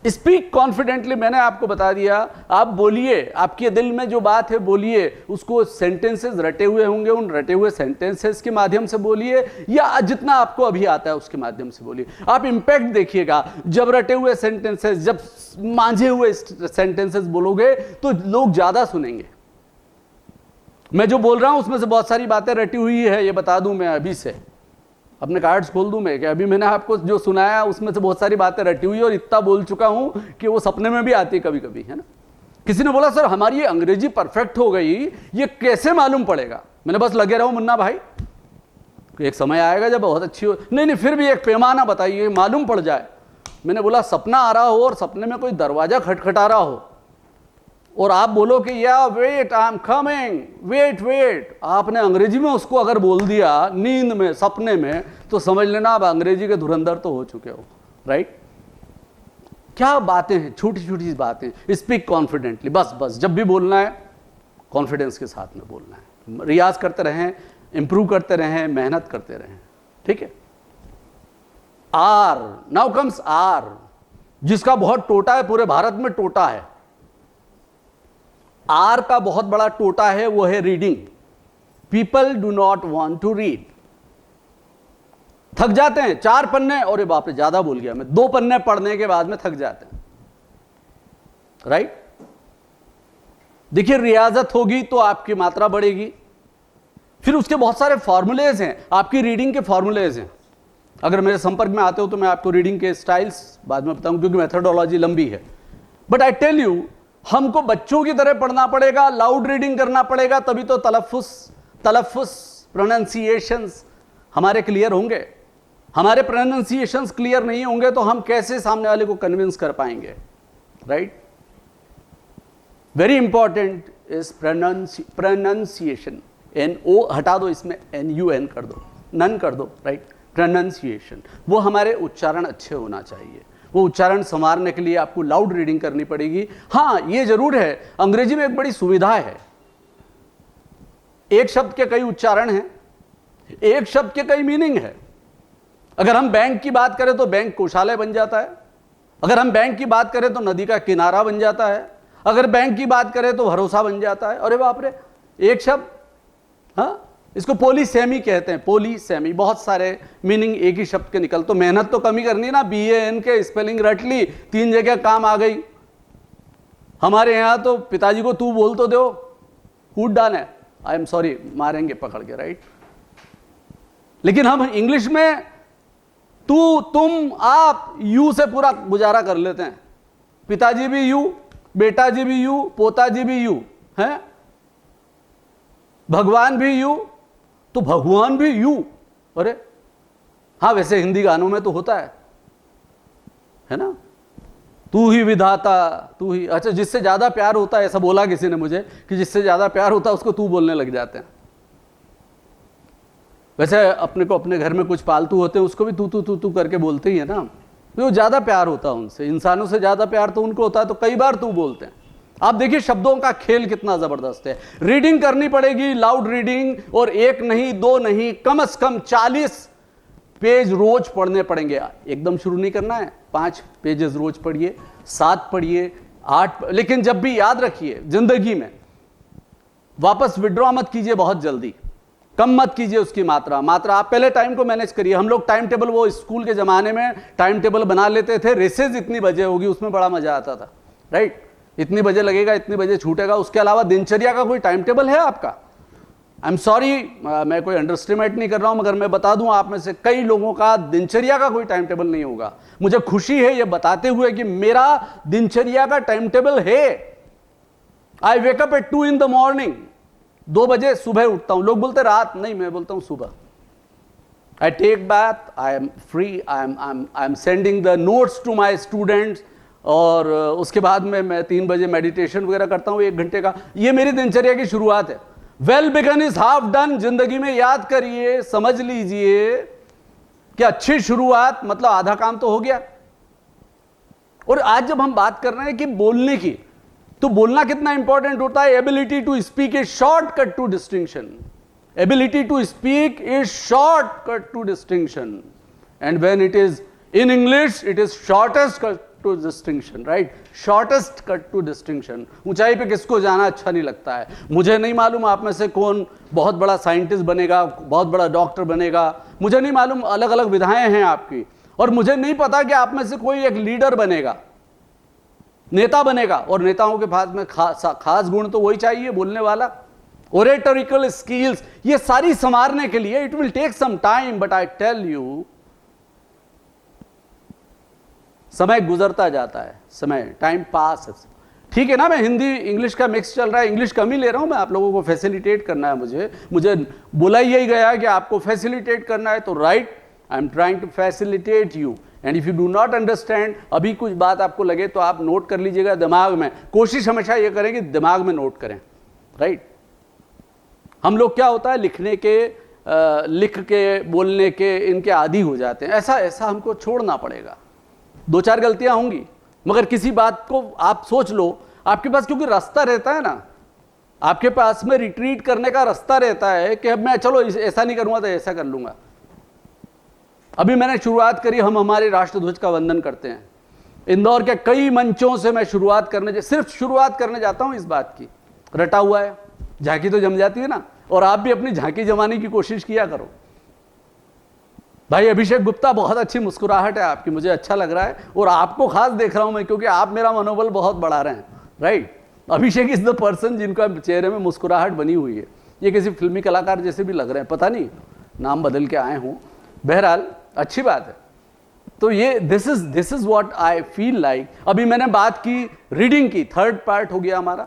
Speak confidently, मैंने आपको बता दिया, आप बोलिए, आपके दिल में जो बात है बोलिए, उसको सेंटेंसेस रटे हुए होंगे, उन रटे हुए सेंटेंसेस के माध्यम से बोलिए, या जितना आपको अभी आता है उसके माध्यम से बोलिए। आप इंपैक्ट देखिएगा, जब रटे हुए सेंटेंसेस, जब मांझे हुए सेंटेंसेस बोलोगे तो लोग ज्यादा सुनेंगे। मैं जो बोल रहा हूं उसमें से बहुत सारी बातें रटी हुई है, ये बता दूं मैं अभी से, अपने कार्ड्स खोल दूं मैं कि अभी मैंने आपको जो सुनाया उसमें से बहुत सारी बातें रटी हुई और इतना बोल चुका हूं कि वो सपने में भी आती है कभी कभी, है ना। किसी ने बोला सर हमारी ये अंग्रेजी परफेक्ट हो गई, ये कैसे मालूम पड़ेगा? मैंने बस लगे रहो मुन्ना भाई, एक समय आएगा जब बहुत अच्छी हो। नहीं, फिर भी एक पैमाना बताइए, मालूम पड़ जाए। मैंने बोला सपना आ रहा हो और सपने में कोई दरवाजा खटखटा रहा हो और आप बोलो कि या wait I am coming, wait, आपने अंग्रेजी में उसको अगर बोल दिया नींद में, सपने में, तो समझ लेना आप अंग्रेजी के धुरंधर तो हो चुके हो, राइट। क्या बातें हैं, छोटी छोटी बातें। स्पीक कॉन्फिडेंटली, बस जब भी बोलना है कॉन्फिडेंस के साथ में बोलना है। रियाज करते रहें, इंप्रूव करते रहें, मेहनत करते रहें, ठीक है। आर, नाउ कम्स आर, जिसका बहुत टोटा है, पूरे भारत में टोटा है। आर का बहुत बड़ा टोटा है, वो है reading. People do not want to read. थक जाते हैं, 4 पन्ने, और बाप रे ज्यादा बोल गया मैं, 2 पन्ने पढ़ने के बाद में थक जाते हैं, राइट। देखिए रियाजत होगी तो आपकी मात्रा बढ़ेगी। फिर उसके बहुत सारे फॉर्मूलेज हैं, आपकी रीडिंग के फॉर्मूलेज हैं। अगर मेरे संपर्क में आते हो तो मैं आपको रीडिंग के स्टाइल्स बाद में बताऊं, क्योंकि मेथोडोलॉजी लंबी है। बट आई टेल यू, हमको बच्चों की तरह पढ़ना पड़ेगा, लाउड रीडिंग करना पड़ेगा, तभी तो तलफ्फुज प्रोनाउंसिएशंस हमारे क्लियर होंगे। हमारे प्रोनाउंसिएशंस क्लियर नहीं होंगे तो हम कैसे सामने वाले को कन्विंस कर पाएंगे, right. Very important is pronunciation. NO हटा दो, इसमें NUN कर दो, नन कर दो, राइट। प्रोनाउंसिएशन, वो हमारे उच्चारण अच्छे होना चाहिए। वो उच्चारण संवारने के लिए आपको लाउड रीडिंग करनी पड़ेगी। हाँ, ये जरूर है, अंग्रेजी में एक बड़ी सुविधा है, एक शब्द के कई उच्चारण हैं, एक शब्द के कई मीनिंग है। अगर हम बैंक की बात करें तो बैंक कोषालय बन जाता है, अगर हम बैंक की बात करें तो नदी का किनारा बन जाता है, अगर बैंक की बात करें तो भरोसा बन जाता है। अरे बाप रे, एक शब्द, हाँ, इसको पोलीसेमी कहते हैं, पोलीसेमी, बहुत सारे मीनिंग एक ही शब्द के निकल। तो मेहनत तो कमी करनी ना, BAN के स्पेलिंग रट ली, 3 जगह काम आ गई। हमारे यहाँ तो पिताजी को तू बोल तो दो, कूट डाले, आई एम सॉरी, मारेंगे पकड़ के, राइट। लेकिन हम इंग्लिश में तू, तुम, आप, यू से पूरा गुजारा कर लेते हैं। पिताजी भी यू, बेटा जी भी यू, पोताजी भी यू है, भगवान भी यू, तो भगवान भी यू। अरे हाँ, वैसे हिंदी गानों में तो होता है ना, तू ही विधाता, तू ही। अच्छा, जिससे ज्यादा प्यार होता है, ऐसा बोला किसी ने मुझे कि जिससे ज्यादा प्यार होता है उसको तू बोलने लग जाते हैं। वैसे अपने को, अपने घर में कुछ पालतू होते हैं उसको भी तू तू तू तू करके बोलते ही है ना, तो ज्यादा प्यार होता है उनसे। इंसानों से ज्यादा प्यार तो उनको होता है, तो कई बार तू बोलते हैं। आप देखिए शब्दों का खेल कितना जबरदस्त है। रीडिंग करनी पड़ेगी, लाउड रीडिंग, और 1 नहीं 2 नहीं, कम से कम 40 पेज रोज पढ़ने पड़ेंगे। एकदम शुरू नहीं करना है, 5 पेजेस रोज पढ़िए, 7 पढ़िए, 8। लेकिन जब भी याद रखिए, जिंदगी में वापस विड्रॉ मत कीजिए बहुत जल्दी, कम मत कीजिए उसकी मात्रा। आप पहले टाइम को मैनेज करिए। हम लोग टाइम टेबल, वो स्कूल के जमाने में टाइम टेबल बना लेते थे, रेसेस इतनी बजे होगी, उसमें बड़ा मजा आता था, राइट। इतनी बजे लगेगा, इतनी बजे छूटेगा। उसके अलावा दिनचर्या का कोई टाइम टेबल है आपका? आई एम सॉरी, मैं कोई अंडरस्टिमेट नहीं कर रहा हूं, मगर मैं बता दूं, आप में से कई लोगों का दिनचर्या का कोई टाइम टेबल नहीं होगा। मुझे खुशी है ये बताते हुए कि मेरा दिनचर्या का टाइम टेबल है। I wake up at 2 in the morning, 2 बजे सुबह उठता हूं। लोग बोलते रात, नहीं, मैं बोलता हूं सुबह। I take bath, I am free, I am sending the notes to my students, और उसके बाद में मैं 3 बजे मेडिटेशन वगैरह करता हूं 1 घंटे का। ये मेरी दिनचर्या की शुरुआत है। Well begun is half done. जिंदगी में याद करिए, समझ लीजिए कि अच्छी शुरुआत मतलब आधा काम तो हो गया। और आज जब हम बात कर रहे हैं कि बोलने की, तो बोलना कितना इंपॉर्टेंट होता है। Ability to speak is shortcut to distinction. Ability to speak is shortcut to distinction, and when it is in English it is shortest to distinction, right, shortest cut to distinction. ऊंचाई पे किसको जाना अच्छा नहीं लगता है? मुझे नहीं मालूम आप में से कौन बहुत बड़ा साइंटिस्ट बनेगा, बहुत बड़ा डॉक्टर बनेगा, मुझे नहीं मालूम, अलग अलग विधाएं हैं आपकी, और मुझे नहीं पता कि आप में से कोई एक लीडर बनेगा, नेता बनेगा। और नेताओं के पास में खास गुण तो वही चाहिए, बोलने वाला, ओरेटोरिकल स्किल्स, ये सारी संवारने के लिए it will take some time, but I tell you समय गुजरता जाता है, समय, टाइम पास। ठीक है ना, मैं हिंदी इंग्लिश का मिक्स चल रहा है, इंग्लिश कम ही ले रहा हूं मैं, आप लोगों को फैसिलिटेट करना है, मुझे बोला यही गया है कि आपको फैसिलिटेट करना है, तो right, I am trying to facilitate you, and if you do not understand, अभी कुछ बात आपको लगे तो आप नोट कर लीजिएगा दिमाग में। कोशिश हमेशा ये करें कि दिमाग में नोट करें, राइट। हम लोग क्या होता है, लिख के बोलने के इनके आदी हो जाते हैं, ऐसा हमको छोड़ना पड़ेगा। 2-4 गलतियां होंगी, मगर किसी बात को आप सोच लो, आपके पास क्योंकि रास्ता रहता है ना, आपके पास में रिट्रीट करने का रास्ता रहता है कि अब मैं चलो ऐसा नहीं करूंगा तो ऐसा कर लूंगा। अभी मैंने शुरुआत करी, हम हमारे राष्ट्रध्वज का वंदन करते हैं। इंदौर के कई मंचों से मैं सिर्फ शुरुआत करने जाता हूं, इस बात की रटा हुआ है, झांकी तो जम जाती है ना, और आप भी अपनी झांकी जमाने की कोशिश किया करो। भाई अभिषेक गुप्ता, बहुत अच्छी मुस्कुराहट है आपकी, मुझे अच्छा लग रहा है, और आपको खास देख रहा हूं मैं, क्योंकि आप मेरा मनोबल बहुत बढ़ा रहे हैं, right. Abhishek is the person जिनका चेहरे में मुस्कुराहट बनी हुई है। ये किसी फिल्मी कलाकार जैसे भी लग रहे हैं, पता नहीं नाम बदल के आए हों, बहरहाल अच्छी बात है। तो ये this is what I feel like. अभी मैंने बात की रीडिंग की, 3rd पार्ट हो गया हमारा,